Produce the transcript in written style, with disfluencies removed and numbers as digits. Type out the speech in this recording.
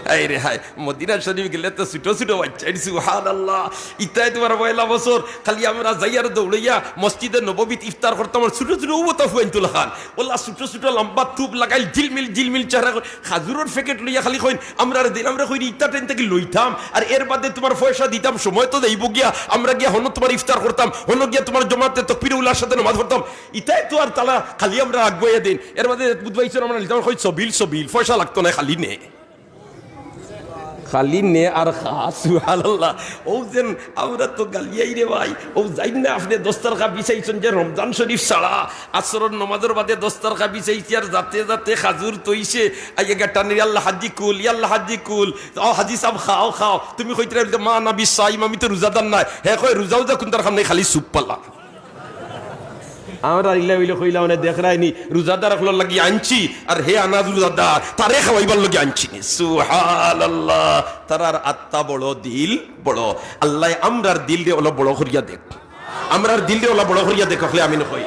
হায় রে হায়, মদিনা শরীফ গেলে তো ছোট ছোট বাচ্চা, সুবহানাল্লাহ। ইতাই তোমার পয়লা বছর খালি আমরা যাইয়ার দৌড়াইয়া মসজিদে নববীত ইফতার করতাম, ছোট ছোট উবতা ফুয়াইতুল খান ওলা ছোট ছোট লম্বা থুপ লাগাই ঝিলমিল ঝিলমিল চেহারা খাজুরের প্যাকেট লইয়া খালি কইন আমরা দিন আমরা কই ইফতার ট্রেন থেকে লইতাম, আর এর বাদে তোমার পয়সা দিতাম, সময় তো দেইব গিয়া আমরা গিয়া হন তোমার ইফতার করতাম, হন গিয়া তোমার জমাতে তকবীর উল্লাহর সাথে নামাজ পড়তাম। ইতাই তো আর তালা খালি আমরা আগুয়াইয়া দিন, এর বাদে বুধবাইছেন আমরা নিতাম কই সবিল সবিল, পয়সা লাগতো না, খালি নে খালি নে আর খা। সুবহানাল্লাহ। ও যেন আমরা তো গালিয়াই রে ভাই, ও যাই না আপনি দস্তরখা বিছাইছেন যে রমজান শরীফ ছাড়া আসরের নামাজের বাদে দস্তরখা বিছাইছি, আর যাতে যাতে খাজুর তৈছে আইয়া গাটানি আল্লাহ হাজি কুল, ইয়াল্লাহ হাজি কুল, ও হাজি সাহেব খাও খাও, তুমি কইতে মা নবী সাইম, আমি তো রোজাদার নাই, হ্যাঁ কই রোজাও যা কোন তার খাম নাই, খালি সুপ পাল্লা। আমরা ইল্লা হইলে কইলা মানে দেখ রাইনি রোজাদার রাখলো লাগি আনছি, আর হে আনাজ রোজাদার তারে খাওয়াইবার লাগি আনছি। সুবহানাল্লাহ। তারার আত্মা বড়, দিল বড়। আল্লাহ আমরার দিল দিয়ে ওলা বড় করিয়া দেখ, আমরার দিল দিয়ে ওলা বড় করিয়া দেখ, আমি নয়।